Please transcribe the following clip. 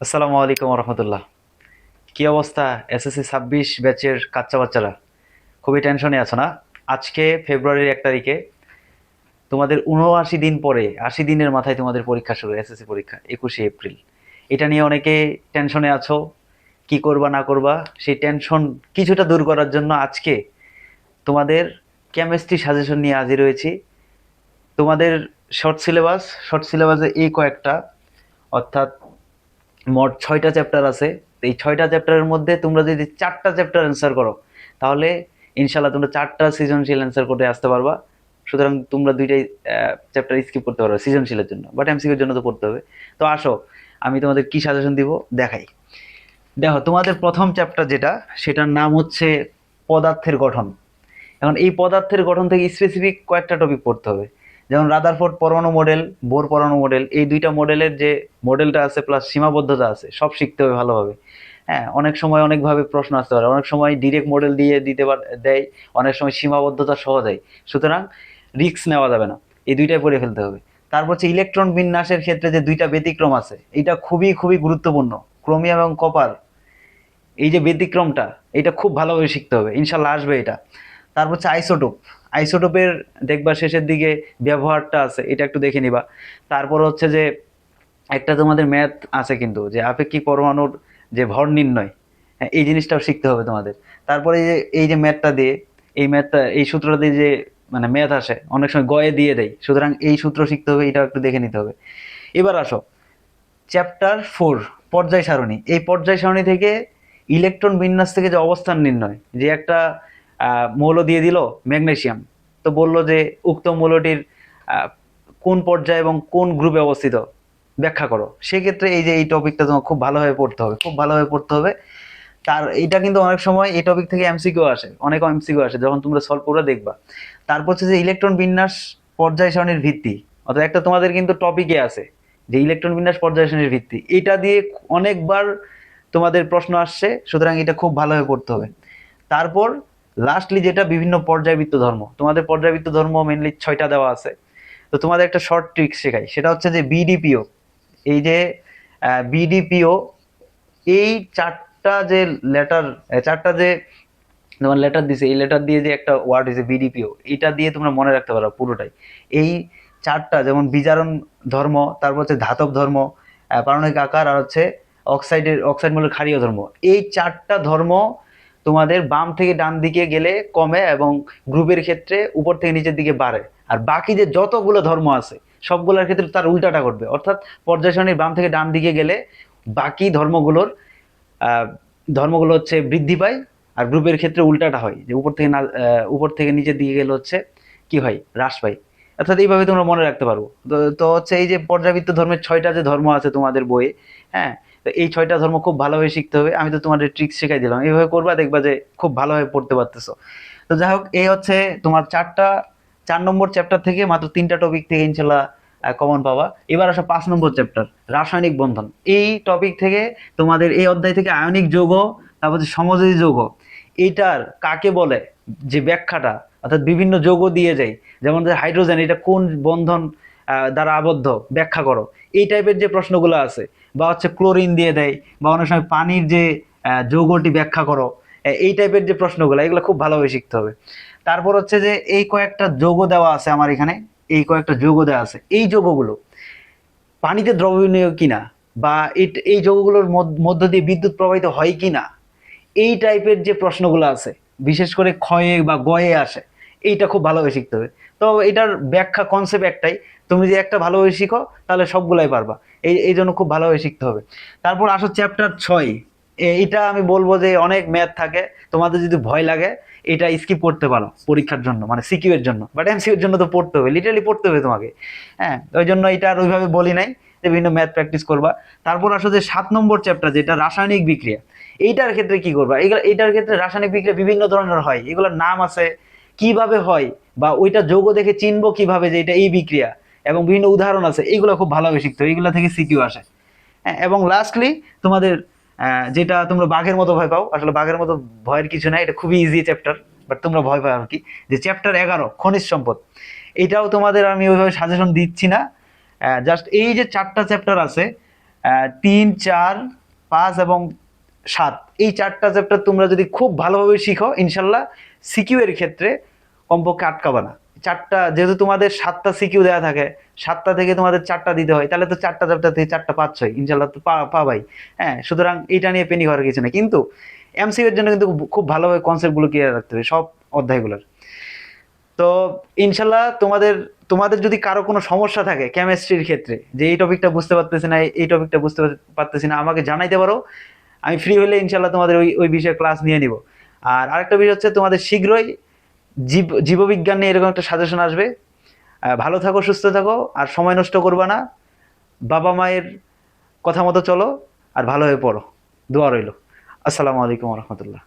আসসালামু আলাইকুম রহমতুল্লাহ। কি অবস্থা? এসএসসি 26 ব্যাচের কাচ্চা বাচ্চারা খুবই টেনশনে আছো না? আজকে ফেব্রুয়ারির 1 তারিখে তোমাদের 79 দিন পরে, 80 দিনের মাথায় তোমাদের পরীক্ষা শুরু, এসএসসি পরীক্ষা 21শে এপ্রিল। এটা নিয়ে অনেকে টেনশনে আছো, কি করবা না করবা। সেই টেনশন কিছুটা দূর করার জন্য আজকে তোমাদের কেমিস্ট্রি সাজেশন নিয়ে হাজির হয়েছি। তোমাদের শর্ট সিলেবাসে এই কয়েকটা, অর্থাৎ মোট 6টা চ্যাপ্টার আছে। তো এই 6টা চ্যাপ্টারের মধ্যে তোমরা যদি 4টা চ্যাপ্টার অ্যান্সার করো, তাহলে ইনশাল্লাহ তোমরা 4টা সৃজনশীল অ্যান্সার করে আসতে পারবা। সুতরাং তোমরা দুইটাই চ্যাপ্টার স্কিপ করতে পারবে সৃজনশীলের জন্য, বাট এমসিকিউর জন্য তো পড়তে হবে। তো আসো, আমি তোমাদের কি সাজেশন দিব দেখাই। দেখো, তোমাদের প্রথম চ্যাপ্টার যেটা, সেটার নাম হচ্ছে পদার্থের গঠন। এখন এই পদার্থের গঠন থেকে স্পেসিফিক কয়েকটা টপিক পড়তে হবে। যেমন রাদারফোর্ড পরমাণু মডেল, বোর পরমাণু মডেল, এই দুইটা মডেলের যে মডেলটা আছে প্লাস সীমাবদ্ধতা আছে, সব শিখতে হবে ভালোভাবে। হ্যাঁ, অনেক সময় অনেকভাবে প্রশ্ন আসতে পারে, অনেক সময় ডিরেক্ট মডেল দিয়ে দেয়, অনেক সময় সীমাবদ্ধতা সহ দেয়। সুতরাং রিস্ক নেওয়া যাবে না, এই দুইটাই পড়ে ফেলতে হবে। তারপর হচ্ছে ইলেকট্রন বিন্যাসের ক্ষেত্রে যে দুইটা ব্যতিক্রম আছে, এটা খুবই খুবই গুরুত্বপূর্ণ। ক্রোমিয়াম এবং কপার, এই যে ব্যতিক্রমটা, এটা খুব ভালোভাবে শিখতে হবে, ইনশাল্লাহ আসবে এটা। তারপর হচ্ছে আইসোটোপ। আইসোটোপের দেখবা শেষের দিকে ব্যবহারটা আছে, এটা একটু দেখে নিবা। তারপর হচ্ছে যে একটা তোমাদের ম্যাথ আছে কিন্তু, যে আপেক্ষিক পরমাণুর যে ভর নির্ণয়, হ্যাঁ, এই জিনিসটাও শিখতে হবে তোমাদের। তারপরে এই যে ম্যাথটা দিয়ে, এই সূত্রটা দিয়ে যে মানে ম্যাথ আসে, অনেক সময় গয়ে দিয়ে দেয়, সুতরাং এই সূত্র শিখতে হবে, এটাও একটু দেখে নিতে হবে। এবার আসো চ্যাপ্টার 4, পর্যায় সারণী। এই পর্যায় সারণী থেকে ইলেকট্রন বিন্যাস থেকে যে অবস্থান নির্ণয়, যে একটা মৌল দিয়ে দিল ম্যাগনেসিয়াম, তো বলল যে উক্ত মৌলটির আহ, কোন পর্যায়ে এবং কোন গ্রুপে অবস্থিত ব্যাখ্যা করো। সেক্ষেত্রে এই যে এই টপিকটা তোমার খুব ভালোভাবে পড়তে হবে, খুব ভালোভাবে পড়তে হবে। তার এটা কিন্তু অনেক সময় এই টপিক থেকে এমসিকিউ আসে, অনেক এমসিকিউ আসে, যখন তোমরা সলভ করে দেখবা। তারপর হচ্ছে যে ইলেকট্রন বিন্যাস পর্যায় সারণীর ভিত্তি, অর্থাৎ একটা তোমাদের কিন্তু টপিকে আছে যে ইলেকট্রন বিন্যাস পর্যায় সারণীর ভিত্তি, এটা দিয়ে অনেকবার তোমাদের প্রশ্ন আসছে, সুতরাং এটা খুব ভালোভাবে পড়তে হবে। তারপর লাস্টলি যেটা বিভিন্ন পর্যায়বৃত্ত ধর্ম, তোমাদের পর্যায়বৃত্ত ধর্ম মেনলি 6টা দেওয়া আছে। তো তোমাদের একটা শর্ট ট্রিক শেখাই, সেটা হচ্ছে যে বিডিপিও। এই যে বিডিপিও, এই চারটা যে লেটার, চারটা যে তোমার লেটার দিছে, এই লেটার দিয়ে যে একটা ওয়ার্ড হয়েছে বিডিপিও, এটা দিয়ে তোমরা মনে রাখতে পারো পুরোটাই। এই চারটা, যেমন বিজারণ ধর্ম, তারপর হচ্ছে ধাতব ধর্ম, পারমাণবিক আকার, আর হচ্ছে অক্সাইড মূলের ক্ষারীয় ধর্ম। এই চারটা ধর্ম তোমাদের বাম থেকে ডান দিকে গেলে কমে, এবং গ্রুপের ক্ষেত্রে উপর থেকে নিচের দিকে বাড়ে। আর বাকি যে যতগুলো ধর্ম আছে, সবগুলোর ক্ষেত্রে তার উল্টাটা ঘটবে, অর্থাৎ পর্যায় সারণীর বাম থেকে ডান দিকে গেলে বাকি আহ, ধর্মগুলো হচ্ছে বৃদ্ধি পায়। আর গ্রুপের ক্ষেত্রে উল্টাটা হয়, যে উপর থেকে নিচের দিকে গেলে হচ্ছে কি হয়, হ্রাস পায়। অর্থাৎ এইভাবে তোমরা মনে রাখতে পারবো। তো হচ্ছে এই যে পর্যাবৃত্ত ধর্মের 6টা যে ধর্ম আছে তোমাদের বইয়ে, হ্যাঁ, তো এই 6টা ধর্ম খুব ভালোভাবে শিখতে হবে। আমি তো তোমাদের ট্রিক্স শেখাই দিলাম, এইভাবে করবা, দেখবা যে খুব ভালোভাবে পড়তে পারতেছো। তো যাই হোক, এই হচ্ছে তোমার 4 নম্বর চ্যাপ্টার থেকে মাত্র 3টা টপিক থেকে ইনশাল্লাহ কমন পাবা। এবার আসো 5 নম্বর চ্যাপ্টার, রাসায়নিক বন্ধন। এই টপিক থেকে তোমাদের এই অধ্যায় থেকে আয়নিক যৌগ, তারপর হচ্ছে সমযোজী যৌগ, এটার কাকে বলে যে ব্যাখ্যাটা, অর্থাৎ বিভিন্ন যৌগ দিয়ে যায়, যেমন যে হাইড্রোজেন, এটা কোন বন্ধন দ্বারা আবদ্ধ, ব্যাখ্যা করো। এই টাইপের যে প্রশ্নগুলো আছে, বা হচ্ছে ক্লোরিন দিয়ে দেয়, বা অনেক সময় পানির যে যৌগটি ব্যাখ্যা করো, এই টাইপের যে প্রশ্নগুলো, এগুলো খুব ভালোভাবে শিখতে হবে। তারপর হচ্ছে যে এই কয়েকটা যৌগ দেওয়া আছে আমার এখানে, এই কয়েকটা যৌগ দেওয়া আছে, এই যৌগগুলো পানিতে দ্রবণীয় কিনা, বা এই যৌগগুলোর মধ্য দিয়ে বিদ্যুৎ প্রবাহিত হয় কিনা, এই টাইপের যে প্রশ্নগুলো আছে, বিশেষ করে ক্ষয়ে বা গয়ে আসে, এইটা খুব ভালোভাবে শিখতে হবে। তো এটার ব্যাখ্যা কনসেপ্ট একটাই, তুমি যদি একটা ভালোভাবে শিখো তাহলে সবগুলাই পারবা। এই জন্য খুব ভালোভাবে শিখতে হবে। তারপর আসো চ্যাপ্টার 6। এটা আমি বলবো যে অনেক ম্যাথ থাকে, তোমাদের যদি ভয় লাগে এটা স্কিপ করতে পারো পরীক্ষার জন্য, মানে সিকিউ এর জন্য, বাট এমসিকিউ এর জন্য তো পড়তে হবে, লিটারালি পড়তে হবে তোমাকে। হ্যাঁ, ওই জন্য এটা আর ওইভাবে বলি নাই যে বিভিন্ন ম্যাথ প্র্যাকটিস করবা। তারপর আসো যে 7 নম্বর চ্যাপ্টার, যেটা রাসায়নিক বিক্রিয়া। এইটার ক্ষেত্রে কি করবা, এইটার ক্ষেত্রে রাসায়নিক বিক্রিয়া বিভিন্ন ধরনের হয়, এগুলোর নাম আছে, কিভাবে হয়, বা ওইটা যৌগ দেখে চিনবো কিভাবে যে এটা এই বিক্রিয়া, এবং বিভিন্ন উদাহরণ আছে, এইগুলো খুব ভালোভাবে শিখতে হবে, এইগুলো থেকে সিকিউ আসে। হ্যাঁ, এবং লাস্টলি তোমাদের যেটা তোমরা বাঘের মতো ভয় পাও, আসলে বাঘের মতো ভয়ের কিছু নাই, এটা খুবই ইজি চ্যাপ্টার, বাট তোমরা ভয় পাও আর কি, যে চ্যাপ্টার 11, খনিজ সম্পদ। এটাও তোমাদের আমি ওইভাবে সাজেশন দিচ্ছি না, জাস্ট এই যে 4টা চ্যাপ্টার আছে, তিন, চার, পাঁচ এবং সাত, এই চারটা চ্যাপ্টার তোমরা যদি খুব ভালোভাবে শিখো, ইনশাল্লাহ সিকিউ এর ক্ষেত্রে কমপক্ষে আটকাবা না। চারটা, যেহেতু তোমাদের সাতটা সিকিউ দেওয়া থাকে, সাতটা থেকে তোমাদের চারটা দিতে হয়, তাহলে তো চারটা চ্যাপ্টার থেকে চারটা পাচ্ছই, ইনশাল্লাহ তো পাবাই। হ্যাঁ, সুতরাং এইটা নিয়ে পেনি করার কিছু নেই। কিন্তু এমসিকিউ এর জন্য কিন্তু খুব ভালোভাবে কনসেপ্টগুলো ক্লিয়ার রাখতে হবে সব অধ্যায়গুলোর। তো ইনশাল্লাহ তোমাদের তোমাদের যদি কারো কোনো সমস্যা থাকে কেমিস্ট্রির ক্ষেত্রে, যে এই টপিকটা বুঝতে পারতেছি না, এই টপিকটা বুঝতে পারতেছি না, আমাকে জানাইতে পারো। আমি ফ্রি হলে ইনশাল্লাহ তোমাদের ওই ওই বিষয়ে ক্লাস নিয়ে নিব। আর আরেকটা বিষয় হচ্ছে, তোমাদের শীঘ্রই জীববিজ্ঞান নিয়ে এরকম একটা সাজেশন আসবে। ভালো থাকো, সুস্থ থাকো, আর সময় নষ্ট করবা না। বাবা মায়ের কথা মতো চলো, আর ভালো হয়ে পড়ো। দোয়া রইল। আসসালামু আলাইকুম রহমতুল্লাহ।